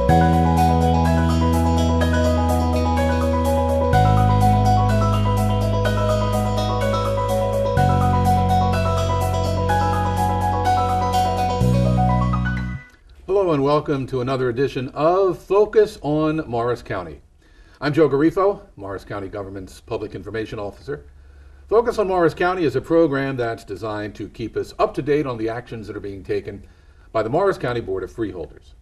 Hello and welcome to another edition of Focus on Morris County. I'm Joe Garifo, Morris County Government's Public Information Officer. Focus on Morris County is a program that's designed to keep us up to date on the actions that are being taken by the Morris County Board of Freeholders.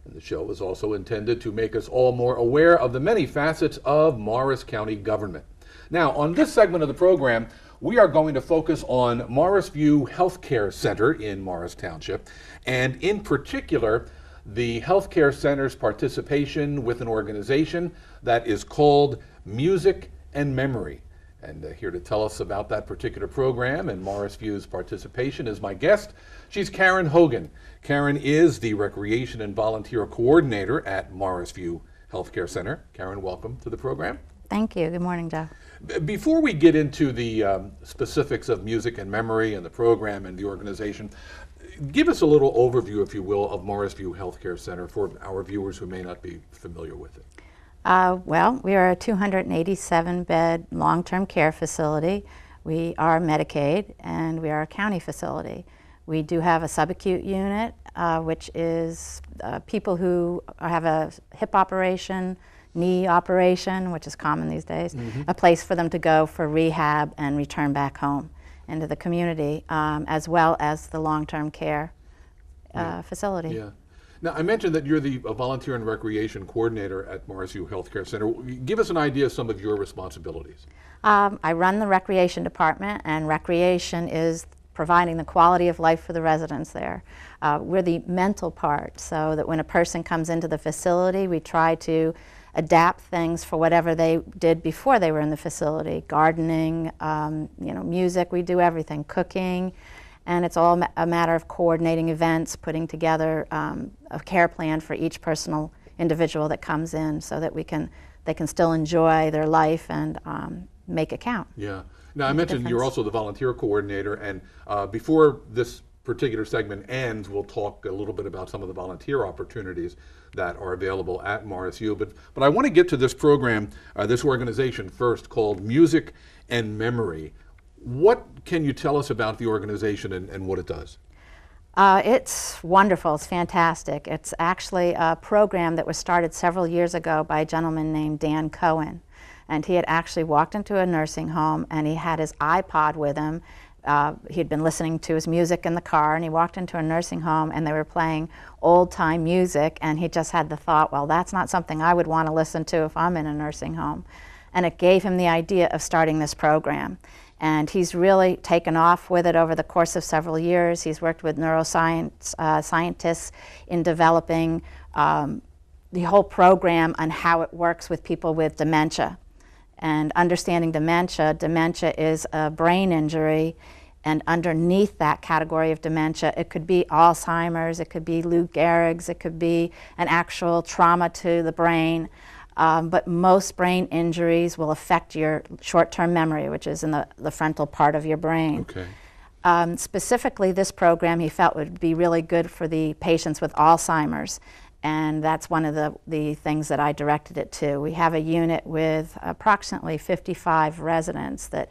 And the show is also intended to make us all more aware of the many facets of Morris County government. Now, on this segment of the program, we are going to focus on Morris View Healthcare Center in Morris Township, and in particular, the Healthcare Center's participation with an organization that is called Music and Memory. And here to tell us about that particular program and Morris View's participation is my guest. She's Karen Hogan. Karen is the Recreation and Volunteer Coordinator at Morris View Healthcare Center. Karen, welcome to the program. Thank you. Good morning, Joe. Before we get into the specifics of Music and Memory and the program and the organization, give us a little overview, if you will, of Morris View Healthcare Center for our viewers who may not be familiar with it. Well, we are a 287-bed long-term care facility. We are Medicaid, and we are a county facility. We do have a subacute unit, which is people who have a hip operation, knee operation, which is common these days, a place for them to go for rehab and return back home into the community, as well as the long-term care facility. Yeah. Now, I mentioned that you're the Volunteer and Recreation Coordinator at Morris View Healthcare Center. Give us an idea of some of your responsibilities. I run the recreation department, and recreation is providing the quality of life for the residents there. We're the mental part, so that when a person comes into the facility, we try to adapt things for whatever they did before they were in the facility. Gardening, music, we do everything, cooking, and it's all a matter of coordinating events, putting together a care plan for each personal individual that comes in so that they can still enjoy their life and make it count. Yeah. Now, I mentioned you're also the volunteer coordinator, and before this particular segment ends, we'll talk a little bit about some of the volunteer opportunities that are available at Morris View. But I want to get to this program, this organization first, called Music and Memory. What can you tell us about the organization and what it does? It's wonderful. It's fantastic. It's actually a program that was started several years ago by a gentleman named Dan Cohen. And he had actually walked into a nursing home, and he had his iPod with him. He'd been listening to his music in the car, and he walked into a nursing home and they were playing old-time music, and he just had the thought, well, that's not something I would want to listen to if I'm in a nursing home. And it gave him the idea of starting this program. And he's really taken off with it over the course of several years. He's worked with neuroscience scientists in developing the whole program on how it works with people with dementia. And understanding dementia is a brain injury, and underneath that category of dementia, it could be Alzheimer's, it could be Lou Gehrig's, it could be an actual trauma to the brain. But most brain injuries will affect your short-term memory, which is in the frontal part of your brain. Okay. Specifically, this program he felt would be really good for the patients with Alzheimer's. And that's one of the things that I directed it to. We have a unit with approximately 55 residents that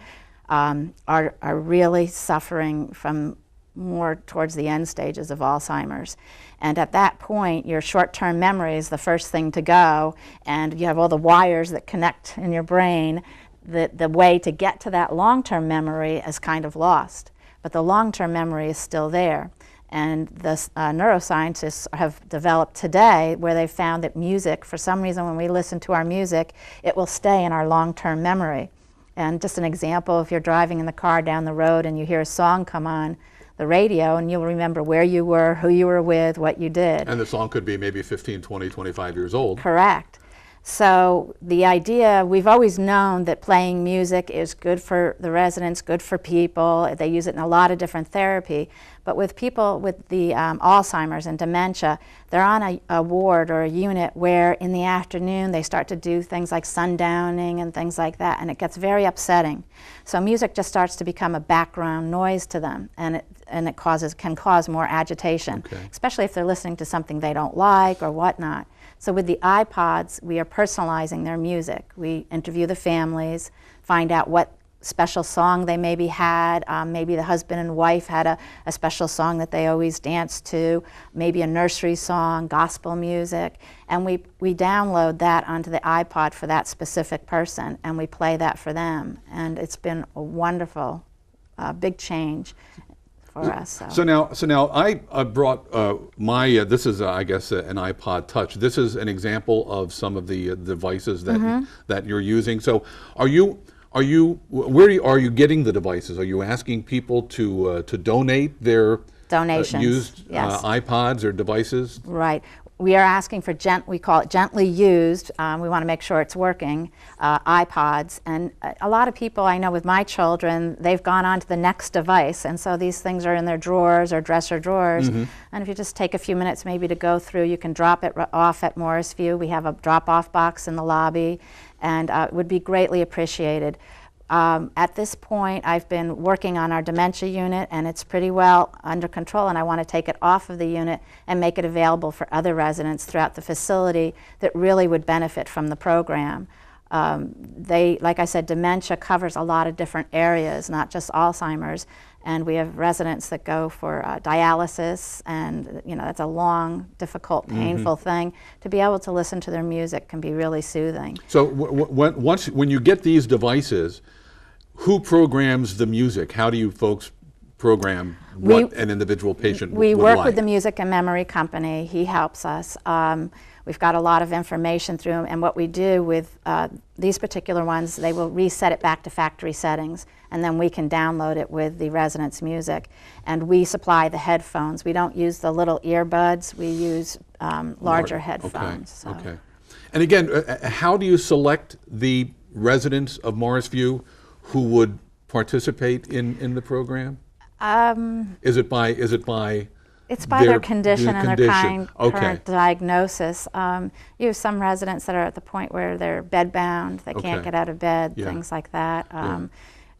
are really suffering from more towards the end stages of Alzheimer's. And at that point, your short-term memory is the first thing to go, and you have all the wires that connect in your brain. The way to get to that long-term memory is kind of lost, but the long-term memory is still there. And the neuroscientists have developed today where they've found that music, for some reason when we listen to our music, it will stay in our long-term memory. And just an example, if you're driving in the car down the road and you hear a song come on the radio, and you'll remember where you were, who you were with, what you did. And the song could be maybe 15, 20, 25 years old. Correct. So the idea, we've always known that playing music is good for the residents, good for people. They use it in a lot of different therapy. But with people with the Alzheimer's and dementia, they're on a ward or a unit where in the afternoon they start to do things like sundowning and things like that, and it gets very upsetting. So music just starts to become a background noise to them, and it can cause more agitation, especially if they're listening to something they don't like or whatnot. So with the iPods, we are personalizing their music. We interview the families, find out what special song they maybe had. Maybe the husband and wife had a special song that they always danced to, maybe a nursery song, gospel music, and we download that onto the iPod for that specific person, and we play that for them. And it's been a wonderful, big change for us. So now I brought my, this is I guess an iPod Touch. This is an example of some of the devices that, that you're using. So are you getting the devices? Are you asking people to donate their donations, used yes. iPods or devices? Right. We are asking for, we call it gently used, we want to make sure it's working, iPods. And a lot of people I know with my children, they've gone on to the next device, and so these things are in their drawers or dresser drawers. And if you just take a few minutes maybe to go through, you can drop it off at Morris-View. We have a drop-off box in the lobby, and it would be greatly appreciated. At this point, I've been working on our dementia unit, and it's pretty well under control, and I want to take it off of the unit and make it available for other residents throughout the facility that really would benefit from the program. Like I said, dementia covers a lot of different areas, not just Alzheimer's, and we have residents that go for dialysis, and that's a long, difficult, painful thing. To be able to listen to their music can be really soothing. So when you get these devices, who programs the music? How do you folks program what an individual patient would like? We work with the Music and Memory Company. He helps us. We've got a lot of information through him, and what we do with these particular ones, they will reset it back to factory settings, and then we can download it with the residents' music. And we supply the headphones. We don't use the little earbuds. We use larger headphones. Okay. And again, how do you select the residents of Morris-View who would participate in the program? Is it by It's by their condition and their Okay. current diagnosis. You have some residents that are at the point where they're bedbound, they can't get out of bed, things like that.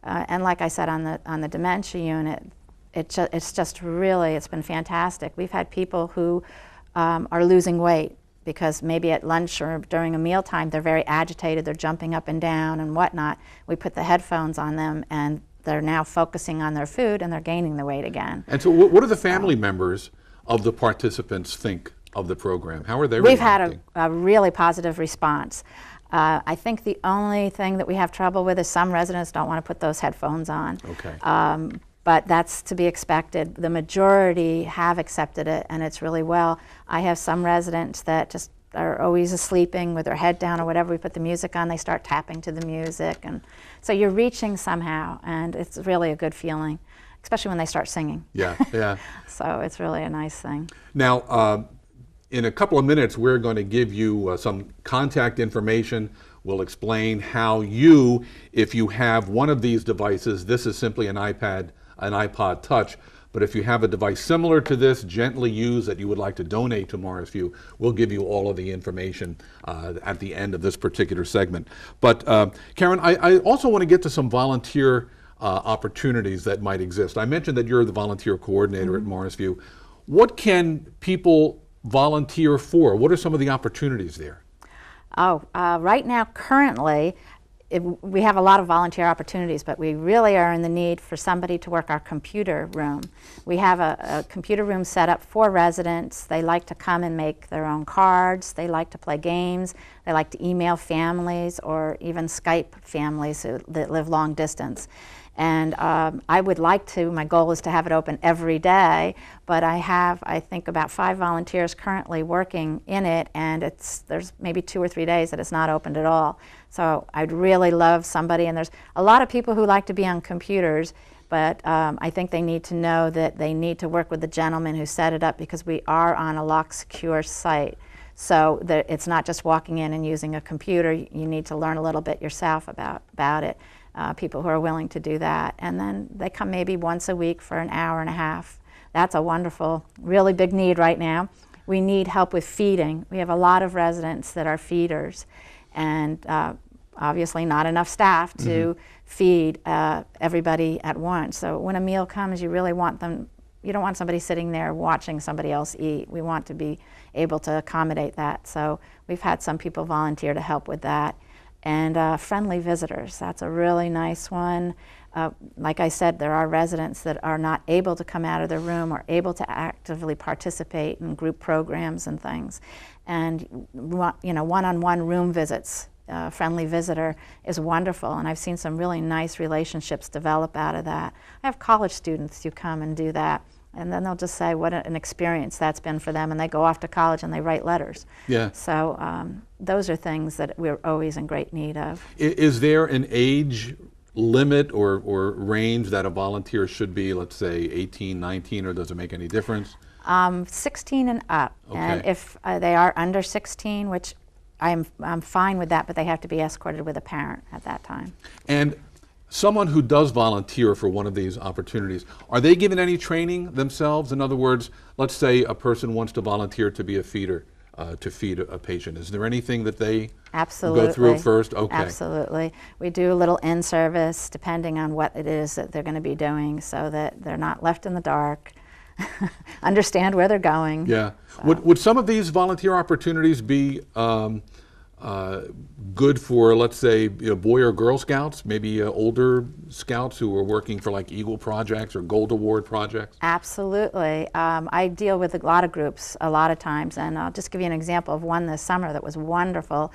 And like I said, on the dementia unit, it's just really, it's been fantastic. We've had people who are losing weight because maybe at lunch or during a mealtime they're very agitated, they're jumping up and down and whatnot. We put the headphones on them, and they're now focusing on their food, and they're gaining the weight again. And so what do the family members of the participants think of the program? How are they We've reacting? had a really positive response. I think the only thing that we have trouble with is some residents don't want to put those headphones on. Okay. But that's to be expected. The majority have accepted it, and it's really well. I have some residents that just are always sleeping with their head down or whatever. We put the music on, they start tapping to the music, and so you're reaching somehow, and it's really a good feeling, especially when they start singing. Yeah. So it's really a nice thing. Now, in a couple of minutes, we're going to give you some contact information. We'll explain how if you have one of these devices, this is simply an iPod Touch, but if you have a device similar to this, gently used, that you would like to donate to Morris-View, we'll give you all of the information at the end of this particular segment. But Karen, I also want to get to some volunteer opportunities that might exist. I mentioned that you're the volunteer coordinator at Morris-View. What can people volunteer for? What are some of the opportunities there? Right now, currently, we have a lot of volunteer opportunities, but we really are in the need for somebody to work our computer room. We have a computer room set up for residents. They like to come and make their own cards. They like to play games. They like to email families or even Skype families that live long distance. And I would like to, my goal is to have it open every day, but I have, I think, about 5 volunteers currently working in it, and there's maybe 2 or 3 days that it's not opened at all. So I'd really love somebody, and there's a lot of people who like to be on computers, but I think they need to know that they need to work with the gentleman who set it up, because we are on a lock secure site. So that it's not just walking in and using a computer. You need to learn a little bit yourself about it. People who are willing to do that. And then they come maybe once a week for an hour and a half that's a wonderful, really big need right now. We need help with feeding. We have a lot of residents that are feeders, and obviously not enough staff to feed everybody at once. So when a meal comes, you really want them, you don't want somebody sitting there watching somebody else eat. We want to be able to accommodate that. So we've had some people volunteer to help with that. And friendly visitors, that's a really nice one. Like I said, there are residents that are not able to come out of their room or able to actively participate in group programs and things. And one-on-one room visits, friendly visitor is wonderful, and I've seen some really nice relationships develop out of that. I have college students who come and do that, and then they'll just say what an experience that's been for them, and they go off to college and they write letters. Yeah. So those are things that we're always in great need of. Is there an age limit or range that a volunteer should be, let's say 18, 19, or does it make any difference? 16 and up. Okay. And if they are under 16, which I'm fine with that, but they have to be escorted with a parent at that time. And someone who does volunteer for one of these opportunities, are they given any training themselves? In other words, let's say a person wants to volunteer to be a feeder, to feed a patient. Is there anything that they go through first? Okay. Absolutely. We do a little in-service depending on what it is that they're going to be doing so that they're not left in the dark, understand where they're going. Yeah. So. Would some of these volunteer opportunities be good for, let's say, Boy or Girl Scouts, maybe older scouts who are working for like Eagle projects or Gold Award projects? Absolutely. I deal with a lot of groups a lot of times, and I'll just give you an example of one this summer that was wonderful.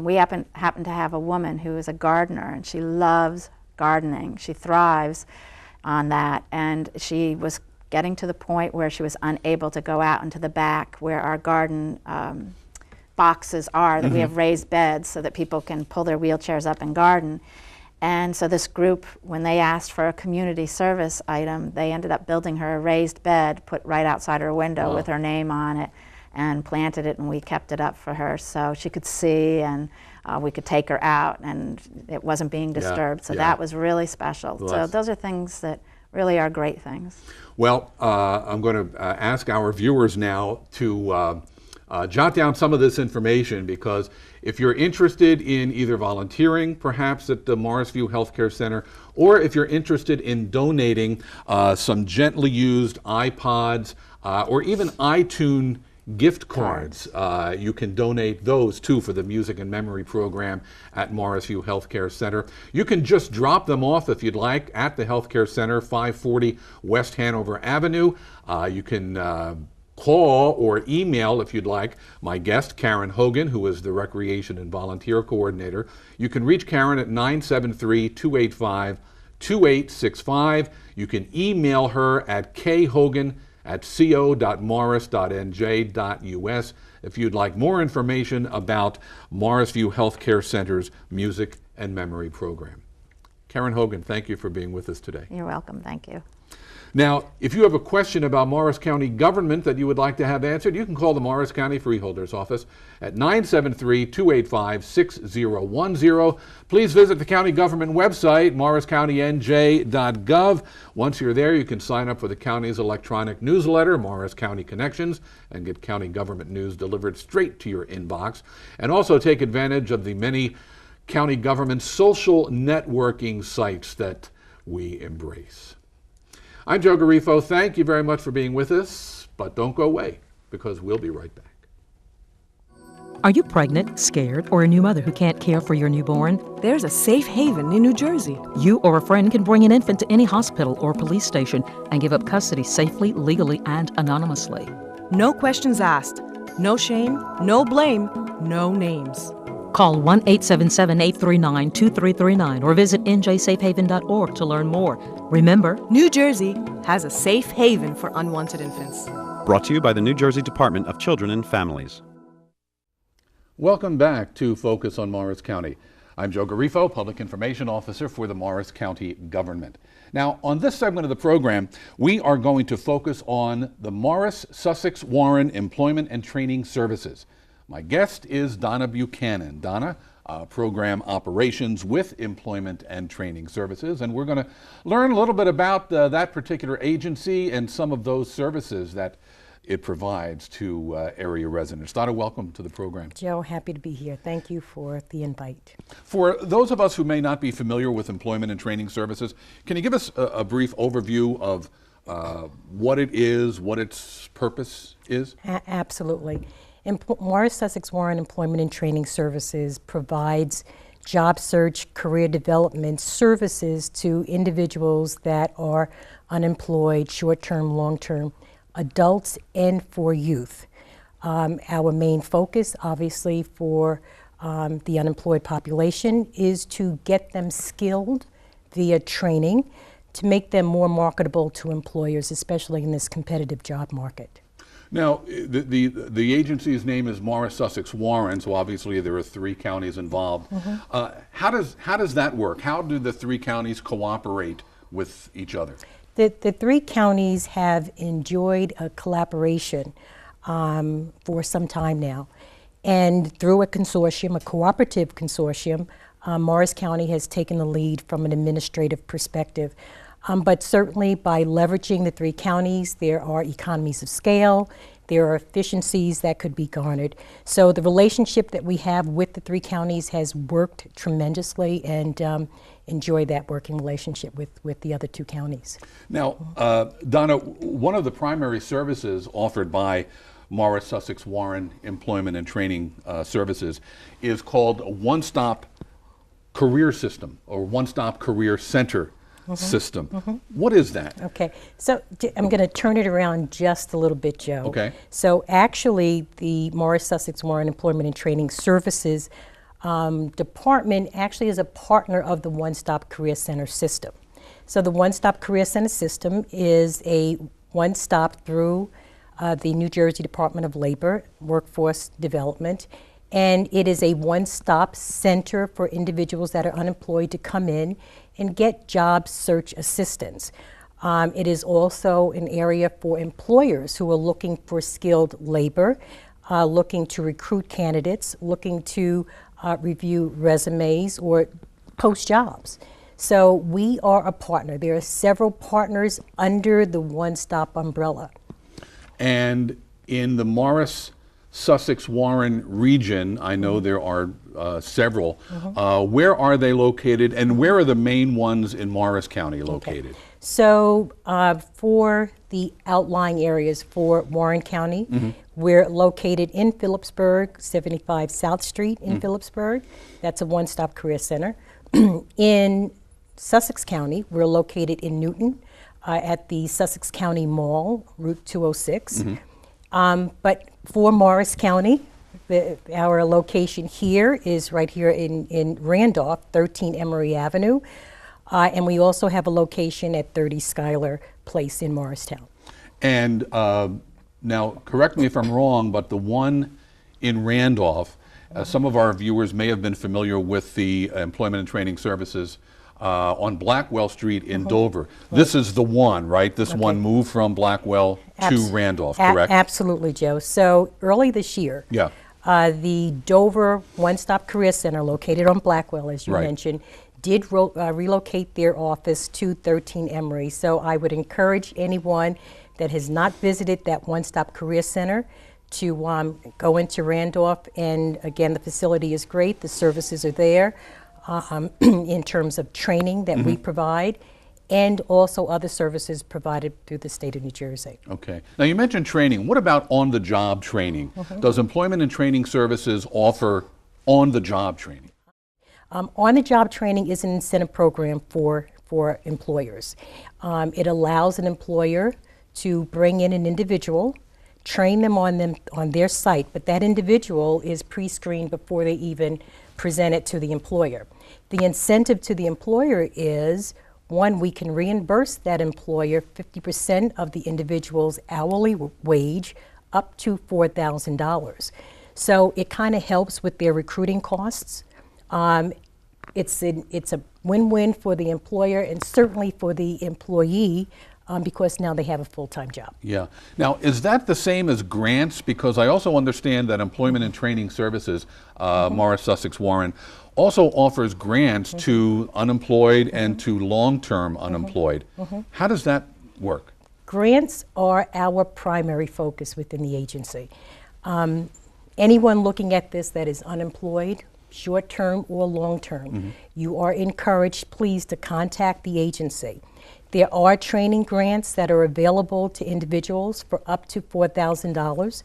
We happen to have a woman who is a gardener, and she loves gardening. She thrives on that, and she was getting to the point where she was unable to go out into the back where our garden boxes are, that we have raised beds so that people can pull their wheelchairs up and garden. And so this group, when they asked for a community service item, they ended up building her a raised bed, put right outside her window with her name on it, and planted it, and we kept it up for her so she could see, and we could take her out, and it wasn't being disturbed. So that was really special. So those are things that really are great things. Well, I'm going to ask our viewers now to jot down some of this information, because if you're interested in either volunteering perhaps at the Morrisview Healthcare Center, or if you're interested in donating some gently used iPods or even iTunes gift cards, you can donate those too for the Music and Memory program at Morrisview Healthcare Center. You can just drop them off if you'd like at the Healthcare Center, 540 West Hanover Avenue. You can call or email, if you'd like, my guest, Karen Hogan, who is the Recreation and Volunteer Coordinator. You can reach Karen at 973-285-2865. You can email her at khogan@co.morris.nj.us if you'd like more information about Morrisview Healthcare Center's Music and Memory program. Karen Hogan, thank you for being with us today. You're welcome. Thank you. Now, if you have a question about Morris County government that you would like to have answered, you can call the Morris County Freeholders Office at 973-285-6010. Please visit the county government website, morriscountynj.gov. Once you're there, you can sign up for the county's electronic newsletter, Morris County Connections, and get county government news delivered straight to your inbox. And also take advantage of the many county government social networking sites that we embrace. I'm Joe Garifo. Thank you very much for being with us, but don't go away, because we'll be right back. Are you pregnant, scared, or a new mother who can't care for your newborn? There's a safe haven in New Jersey. You or a friend can bring an infant to any hospital or police station and give up custody safely, legally, and anonymously. No questions asked, no shame, no blame, no names. Call 1-877-839-2339 or visit njsafehaven.org to learn more. Remember, New Jersey has a safe haven for unwanted infants. Brought to you by the New Jersey Department of Children and Families. Welcome back to Focus on Morris County. I'm Joe Garifo, Public Information Officer for the Morris County government. Now, on this segment of the program, we are going to focus on the Morris-Sussex-Warren Employment and Training Services. My guest is Donna Buchanan. Donna, Program Operations with Employment and Training Services, and we're going to learn a little bit about that particular agency and some of those services that it provides to area residents. Donna, welcome to the program. Joe, happy to be here. Thank you for the invite. For those of us who may not be familiar with employment and training services, can you give us a brief overview of what it is, what its purpose is? Absolutely. Morris-Sussex-Warren Employment and Training Services provides job search, career development services to individuals that are unemployed, short-term, long-term, adults, and for youth. Our main focus, obviously, for the unemployed population is to get them skilled via training to make them more marketable to employers, especially in this competitive job market. Now, the agency's name is Morris-Sussex-Warren, so obviously there are 3 counties involved. How does that work? How do the 3 counties cooperate with each other? The 3 counties have enjoyed a collaboration for some time now. And through a consortium, a cooperative consortium, Morris County has taken the lead from an administrative perspective. But certainly by leveraging the 3 counties, there are economies of scale, there are efficiencies that could be garnered. So the relationship that we have with the 3 counties has worked tremendously, and enjoy that working relationship with the other 2 counties. Now, Donna, one of the primary services offered by Morris-Sussex-Warren Employment and Training Services is called a one-stop career system, or one-stop career center system. What is that? Okay, so I'm going to turn it around just a little bit, Joe. Okay. So actually, the Morris-Sussex-Warren Employment and Training Services department actually is a partner of the One-Stop Career Center system. So the One-Stop Career Center system is a one-stop through the New Jersey Department of Labor, Workforce Development, and it is a one-stop center for individuals that are unemployed to come in and get job search assistance. It is also an area for employers who are looking for skilled labor, looking to recruit candidates, looking to review resumes or post jobs. So we are a partner. There are several partners under the one-stop umbrella. And in the Morris-Sussex-Warren region, I know there are several. Where are they located, and where are the main ones in Morris County located? Okay. So for the outlying areas for Warren County, we're located in Phillipsburg, 75 South Street in Phillipsburg. That's a one-stop career center. In Sussex County, we're located in Newton at the Sussex County Mall, Route 206. But for Morris County, our location here is right here in Randolph, 13 Emory Avenue. And we also have a location at 30 Schuyler Place in Morristown. And now, correct me if I'm wrong, but the one in Randolph, some of our viewers may have been familiar with the Employment and Training Services on Blackwell Street in Dover. This is the one, right? This one moved from Blackwell to Randolph, correct? Absolutely, Joe. So early this year, the Dover One-Stop Career Center, located on Blackwell, as you mentioned, did relocate their office to 13 Emory. So I would encourage anyone that has not visited that One-Stop Career Center to go into Randolph. And again, the facility is great. The services are there in terms of training that we provide, and also other services provided through the state of New Jersey. Okay. Now, you mentioned training. What about on-the-job training? Does Employment and Training Services offer on-the-job training? On-the-job training is an incentive program for employers. It allows an employer to bring in an individual, train them on their site, but that individual is pre-screened before they even present it to the employer. The incentive to the employer is, one, we can reimburse that employer 50% of the individual's hourly wage up to $4,000. So it kind of helps with their recruiting costs. It's a win-win for the employer and certainly for the employee because now they have a full-time job. Yeah. Now, is that the same as grants? Because I also understand that Employment and Training Services, Morris-Sussex-Warren, also offers grants to unemployed and to long-term unemployed. How does that work? Grants are our primary focus within the agency. Anyone looking at this that is unemployed, short-term or long-term, you are encouraged, please, to contact the agency. There are training grants that are available to individuals for up to $4,000.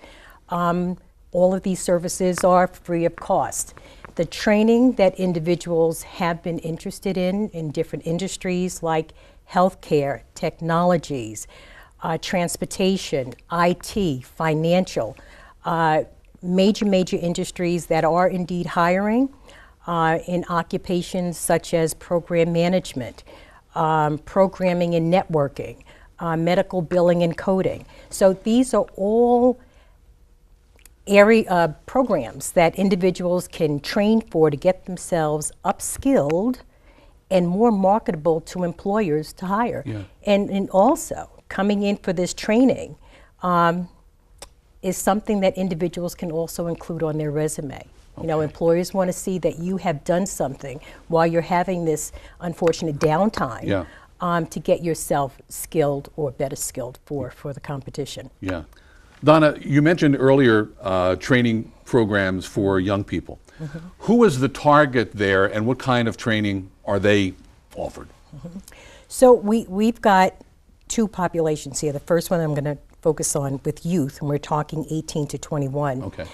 All of these services are free of cost. The training that individuals have been interested in different industries like healthcare, technologies, transportation, IT, financial, major industries that are indeed hiring in occupations such as program management, programming and networking, medical billing and coding. So these are all programs that individuals can train for to get themselves upskilled and more marketable to employers to hire. Yeah. And also, coming in for this training is something that individuals can also include on their resume. You know, employers want to see that you have done something while you're having this unfortunate downtime to get yourself skilled or better skilled for the competition. Yeah. Donna, you mentioned earlier training programs for young people. Who is the target there, and what kind of training are they offered? So we've got two populations here. The first one I'm going to focus on with youth, and we're talking 18 to 21. Okay.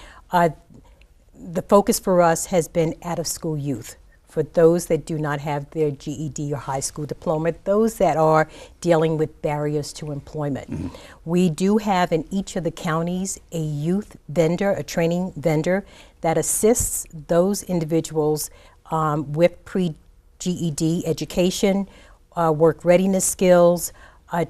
The focus for us has been out-of-school youth, for those that do not have their GED or high school diploma, those that are dealing with barriers to employment. We do have in each of the counties a youth vendor, a training vendor, that assists those individuals with pre-GED education, work readiness skills,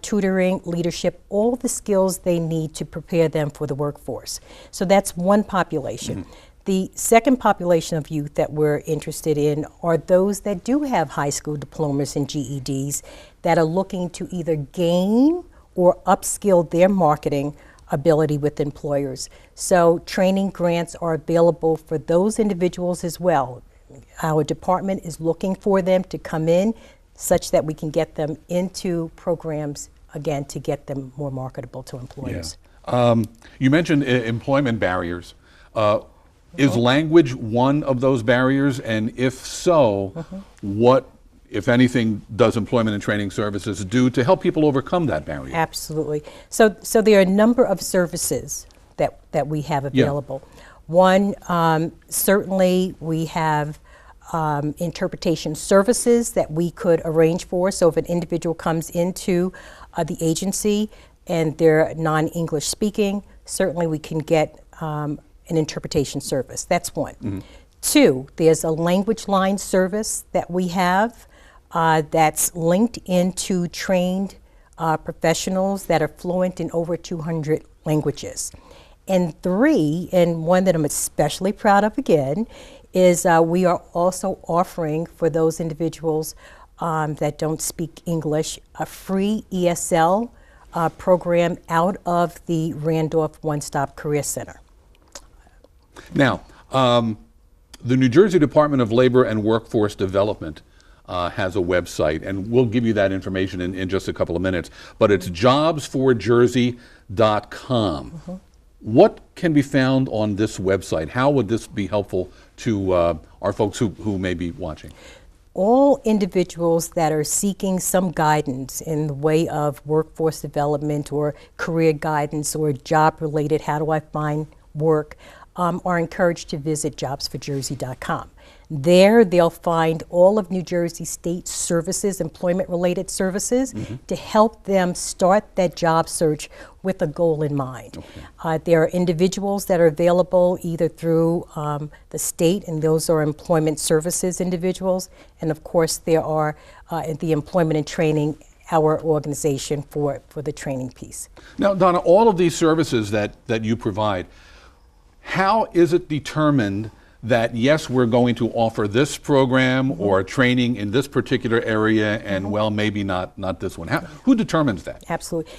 tutoring, leadership, all the skills they need to prepare them for the workforce. So that's one population. The second population of youth that we're interested in are those that do have high school diplomas and GEDs that are looking to either gain or upskill their marketing ability with employers. So training grants are available for those individuals as well. Our department is looking for them to come in such that we can get them into programs, again, to get them more marketable to employers. You mentioned employment barriers. Is language one of those barriers? And if so, what, if anything, does Employment and Training Services do to help people overcome that barrier? Absolutely. So there are a number of services that we have available. One, certainly we have interpretation services that we could arrange for. So if an individual comes into the agency and they're non-English speaking, certainly we can get an interpretation service. That's one. Two, there's a language line service that we have that's linked into trained professionals that are fluent in over 200 languages. And three, and one that I'm especially proud of again, is we are also offering for those individuals that don't speak English a free ESL program out of the Randolph One-Stop Career Center. Now, the New Jersey Department of Labor and Workforce Development has a website, and we'll give you that information in just a couple of minutes, but it's jobsforjersey.com. What can be found on this website? How would this be helpful to our folks who may be watching? All individuals that are seeking some guidance in the way of workforce development or career guidance or job-related, how do I find work, are encouraged to visit jobsforjersey.com. There they'll find all of New Jersey State services, employment-related services, to help them start that job search with a goal in mind. There are individuals that are available either through the state, and those are employment services individuals, and of course there are the Employment and Training, our organization for the training piece. Now, Donna, all of these services that you provide, how is it determined that, yes, we're going to offer this program or training in this particular area, and well, maybe not this one? Who determines that? Absolutely.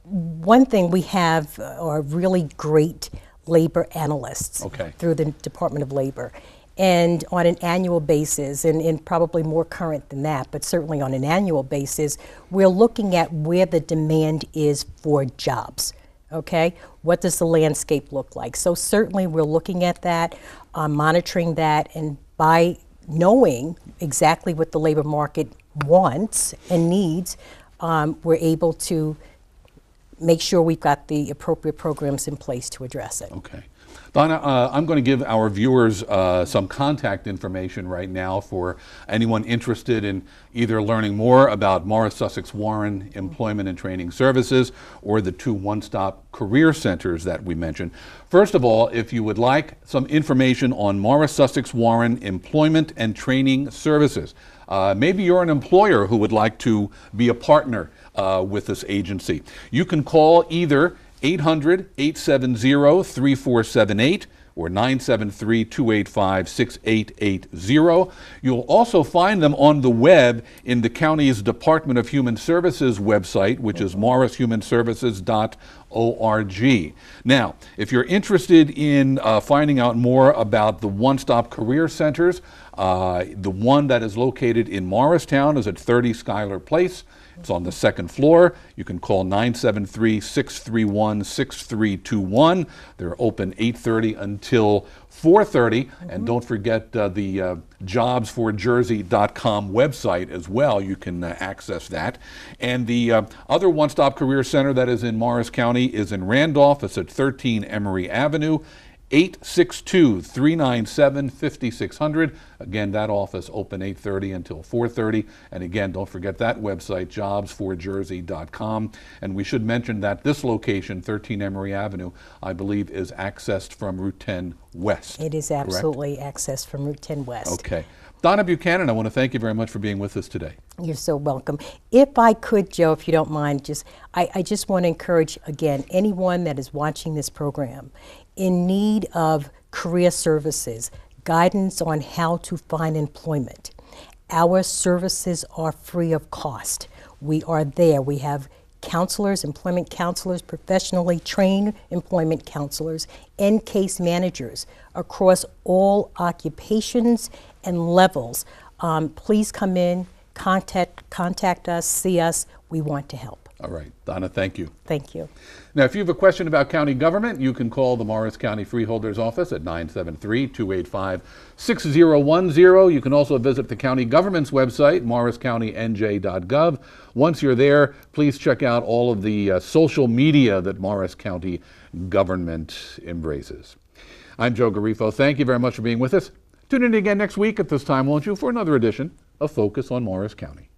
One thing we have are really great labor analysts through the Department of Labor. And on an annual basis, and probably more current than that, but certainly on an annual basis, we're looking at where the demand is for jobs. Okay, what does the landscape look like? So certainly we're looking at that, monitoring that, and by knowing exactly what the labor market wants and needs, we're able to make sure we've got the appropriate programs in place to address it. Okay. Donna, I'm going to give our viewers some contact information right now for anyone interested in either learning more about Morris-Sussex-Warren Employment and Training Services or the 2 one-stop career centers that we mentioned. First of all, if you would like some information on Morris-Sussex-Warren Employment and Training Services, maybe you're an employer who would like to be a partner with this agency, you can call either 800-870-3478 or 973-285-6880. You'll also find them on the web in the county's Department of Human Services website, which is morrishumanservices.org. Now, if you're interested in finding out more about the one-stop career centers, the one that is located in Morristown is at 30 Schuyler Place. It's on the 2nd floor. You can call 973-631-6321. They're open 8:30 until 4:30. And don't forget the jobsforjersey.com website as well. You can access that. And the other one-stop career center that is in Morris County is in Randolph. It's at 13 Emory Avenue. 862-397-5600. Again, that office open 8:30 until 4:30. And again, don't forget that website, jobsforjersey.com. And we should mention that this location, 13 Emory Avenue, I believe is accessed from Route 10 West. It is absolutely accessed from Route 10 West. Okay. Donna Buchanan, I want to thank you very much for being with us today. You're so welcome. If I could, Joe, if you don't mind, I just want to encourage, again, anyone that is watching this program in need of career services, guidance on how to find employment. Our services are free of cost. We are there. We have counselors, employment counselors, professionally trained employment counselors, and case managers across all occupations and levels. Please come in, contact us, see us. We want to help. All right. Donna, thank you. Thank you. Now, if you have a question about county government, you can call the Morris County Freeholders Office at 973-285-6010. You can also visit the county government's website, morriscountynj.gov. Once you're there, please check out all of the social media that Morris County government embraces. I'm Joe Garifo. Thank you very much for being with us. Tune in again next week at this time, won't you, for another edition of Focus on Morris County.